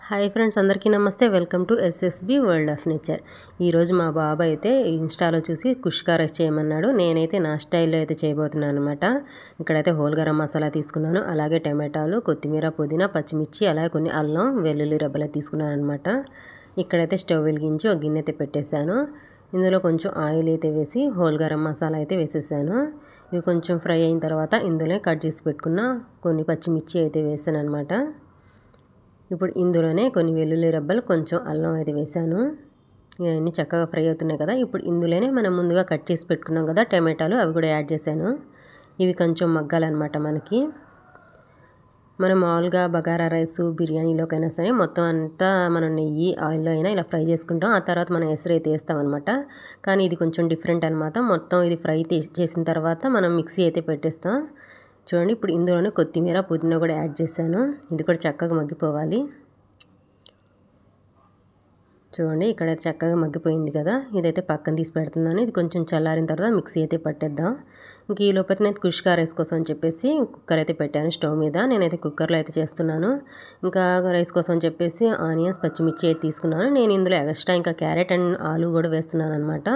Hi friends, అందరికీ నమస్తే. Welcome to SSB world of nature. ఈరోజు మా బాబు అయితే ఇన్స్టాలో చూసి కుష్కా రైస్ చేయమన్నాడు. నేనైతే నా స్టైల్లో అయితే చేయబోతున్నాను అనమాట. ఇక్కడైతే హోల్ గరం మసాలా తీసుకున్నాను, అలాగే టమాటాలు, కొత్తిమీర, పుదీనా, పచ్చిమిర్చి, అలాగే కొన్ని అల్లం వెల్లుల్లి రబ్బలు తీసుకున్నాను అనమాట. ఇక్కడైతే స్టవ్ వెలిగించి ఒక గిన్నె అయితే పెట్టేశాను. ఇందులో కొంచెం ఆయిల్ అయితే వేసి హోల్ గరం మసాలా అయితే వేసేసాను. ఇవి కొంచెం ఫ్రై అయిన తర్వాత ఇందులో కట్ చేసి పెట్టుకున్న కొన్ని పచ్చిమిర్చి అయితే వేసాను అనమాట. ఇప్పుడు ఇందులోనే కొన్ని వెల్లుల్లి రబ్బలు, కొంచెం అల్లం అయితే వేసాను. ఇవన్నీ చక్కగా ఫ్రై అవుతున్నాయి కదా. ఇప్పుడు ఇందులోనే మనం ముందుగా కట్ చేసి పెట్టుకున్నాం కదా టమాటాలు, అవి కూడా యాడ్ చేశాను. ఇవి కొంచెం మగ్గాలన్నమాట. మనం మామూలుగా బగారా రైసు, బిర్యానీలోకైనా సరే మొత్తం అంతా మనం నెయ్యి ఆయిల్లో అయినా ఇలా ఫ్రై చేసుకుంటాం. ఆ తర్వాత మనం ఎసరు అయితే వేస్తామన్నమాట. కానీ ఇది కొంచెం డిఫరెంట్ అనమాట. మొత్తం ఇది ఫ్రై చేసిన తర్వాత మనం మిక్సీ అయితే పెట్టేస్తాం. చూడండి, ఇప్పుడు ఇందులోనే కొత్తిమీర, పుదీనా కూడా యాడ్ చేశాను. ఇది కూడా చక్కగా మగ్గిపోవాలి. చూడండి, ఇక్కడైతే చక్కగా మగ్గిపోయింది కదా. ఇదైతే పక్కన తీసి పెడుతున్నాను. ఇది కొంచెం చల్లారిన తర్వాత మిక్సీ అయితే పట్టేద్దాం. ఇంక ఈ లోపల నేను కుష్కా రైస్ కోసం అని చెప్పేసి కుక్కర్ అయితే పెట్టాను స్టవ్ మీద. నేనైతే కుక్కర్లో అయితే చేస్తున్నాను. ఇంకా రైస్ కోసం అని చెప్పేసి ఆనియన్స్, పచ్చిమిర్చి అయితే తీసుకున్నాను. నేను ఇందులో ఎక్స్ట్రా ఇంకా క్యారెట్ అండ్ ఆలు కూడా వేస్తున్నాను అనమాట.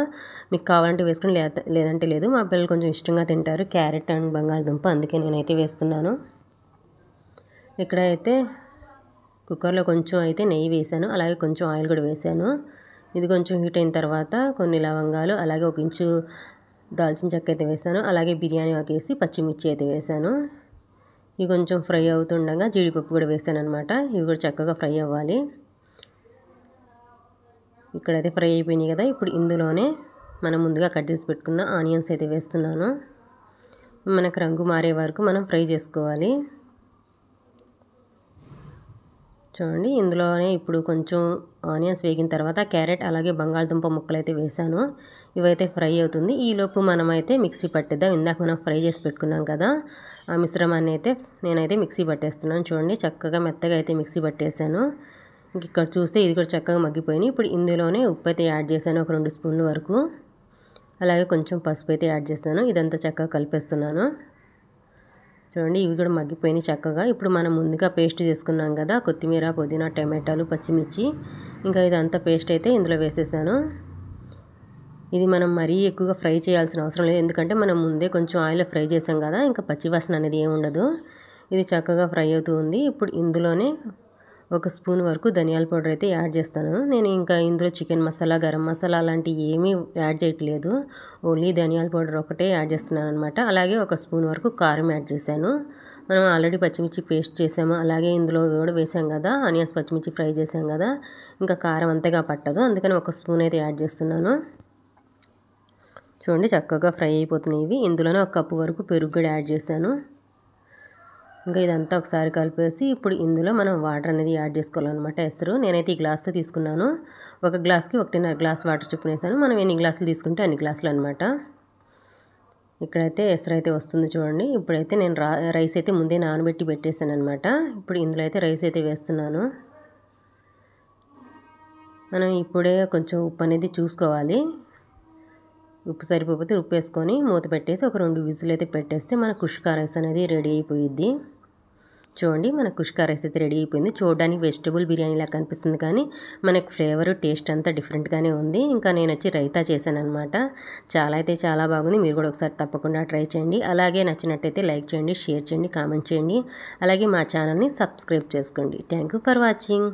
మీకు కావాలంటే వేసుకుని లేదంటే లేదు. మా పిల్లలు కొంచెం ఇష్టంగా తింటారు క్యారెట్ అండ్ బంగాళదుంప, అందుకే నేనైతే వేస్తున్నాను. ఇక్కడైతే కుక్కర్లో కొంచెం అయితే నెయ్యి వేసాను, అలాగే కొంచెం ఆయిల్ కూడా వేసాను. ఇది కొంచెం హీట్ అయిన తర్వాత కొన్ని లవంగాలు, అలాగే ఒక ఇంచు దాల్చిన చెక్క అయితే వేసాను, అలాగే బిర్యానీ ఆకు వేసి పచ్చిమిర్చి అయితే వేసాను. ఇవి కొంచెం ఫ్రై అవుతుండగా జీడిపప్పు కూడా వేసాను అనమాట. ఇవి కూడా చక్కగా ఫ్రై అవ్వాలి. ఇక్కడైతే ఫ్రై అయిపోయినాయి కదా. ఇప్పుడు ఇందులోనే మనం ముందుగా కట్ చేసి పెట్టుకున్న ఆనియన్స్ అయితే వేస్తున్నాను. మనకు రంగు మారే వరకు మనం ఫ్రై చేసుకోవాలి. చూడండి, ఇందులోనే ఇప్పుడు కొంచెం ఆనియన్స్ వేగిన తర్వాత క్యారెట్, అలాగే బంగాళదుంప ముక్కలు అయితే వేసాను. ఇవైతే ఫ్రై అవుతుంది. ఈలోపు మనమైతే మిక్సీ పట్టేద్దాం. ఇందాక మనం ఫ్రై చేసి పెట్టుకున్నాం కదా, ఆ మిశ్రమాన్ని అయితే నేనైతే మిక్సీ పట్టేస్తున్నాను. చూడండి, చక్కగా మెత్తగా అయితే మిక్సీ పట్టేశాను. ఇక్కడ చూస్తే ఇది కూడా చక్కగా మగ్గిపోయినాయి. ఇప్పుడు ఇందులోనే ఉప్పు అయితే యాడ్ చేశాను, ఒక 2 స్పూన్ల వరకు. అలాగే కొంచెం పసుపు అయితే యాడ్ చేశాను. ఇదంతా చక్కగా కలిపేస్తున్నాను. చూడండి, ఇవి కూడా మగ్గిపోయినాయి చక్కగా. ఇప్పుడు మనం ముందుగా పేస్ట్ చేసుకున్నాం కదా, కొత్తిమీర, పుదీనా, టమాటాలు, పచ్చిమిర్చి, ఇంకా ఇదంతా పేస్ట్ అయితే ఇందులో వేసేసాను. ఇది మనం మరీ ఎక్కువగా ఫ్రై చేయాల్సిన అవసరం లేదు, ఎందుకంటే మనం ముందే కొంచెం ఆయిల్లో ఫ్రై చేసాం కదా, ఇంకా పచ్చివాసన అనేది ఏమి ఉండదు. ఇది చక్కగా ఫ్రై అవుతూ ఉంది. ఇప్పుడు ఇందులోనే 1 స్పూన్ వరకు ధనియాల పౌడర్ అయితే యాడ్ చేస్తాను. నేను ఇంకా ఇందులో చికెన్ మసాలా, గరం మసాలా అలాంటివి ఏమీ యాడ్ చేయట్లేదు. ఓన్లీ ధనియాల పౌడర్ ఒకటే యాడ్ చేస్తున్నాను అనమాట. అలాగే 1 స్పూన్ వరకు కారం యాడ్ చేశాను. మనం ఆల్రెడీ పచ్చిమిర్చి పేస్ట్ చేసాము, అలాగే ఇందులో కూడా వేసాం కదా, ఆనియన్స్, పచ్చిమిర్చి ఫ్రై చేసాం కదా, ఇంకా కారం అంతగా పట్టదు, అందుకని 1 స్పూన్ అయితే యాడ్ చేస్తున్నాను. చూడండి, చక్కగా ఫ్రై అయిపోతున్నాయి ఇవి. ఇందులోనే 1 కప్పు వరకు పెరుగు కూడా యాడ్ చేశాను. ఇంకా ఇదంతా ఒకసారి కలిపేసి ఇప్పుడు ఇందులో మనం వాటర్ అనేది యాడ్ చేసుకోవాలన్నమాట. ఎసరు నేనైతే ఈ గ్లాస్తో తీసుకున్నాను. 1 గ్లాస్కి 1.5 గ్లాస్ వాటర్ చొప్పున వేసాను. మనం ఎన్ని గ్లాసులు తీసుకుంటే అన్ని గ్లాసులు అనమాట. ఇక్కడైతే ఎసరు అయితే వస్తుంది చూడండి. ఇప్పుడైతే నేను రైస్ అయితే ముందే నానబెట్టి పెట్టేశాను అనమాట. ఇప్పుడు ఇందులో అయితే రైస్ అయితే వేస్తున్నాను. మనం ఇప్పుడే కొంచెం ఉప్పు అనేది చూసుకోవాలి. ఉప్పు సరిపోతే ఉప్పు వేసుకొని మూత పెట్టేసి ఒక 2 విజిల్ అయితే పెట్టేస్తే మన కుష్కా రైస్ అనేది రెడీ అయిపోయిద్ది. చూడండి, మన కుష్కా రైస్ అయితే రెడీ అయిపోయింది. చూడడానికి వెజిటబుల్ బిర్యానీ లాగా కనిపిస్తుంది, కానీ మనకు ఫ్లేవర్, టేస్ట్ అంతా డిఫరెంట్గానే ఉంది. ఇంకా నేను వచ్చి రైతా చేశాను అనమాట. చాలా బాగుంది. మీరు కూడా ఒకసారి తప్పకుండా ట్రై చేయండి. అలాగే నచ్చినట్టయితే లైక్ చేయండి, షేర్ చేయండి, కామెంట్ చేయండి. అలాగే మా ఛానల్ని సబ్స్క్రైబ్ చేసుకోండి. Thank you for watching.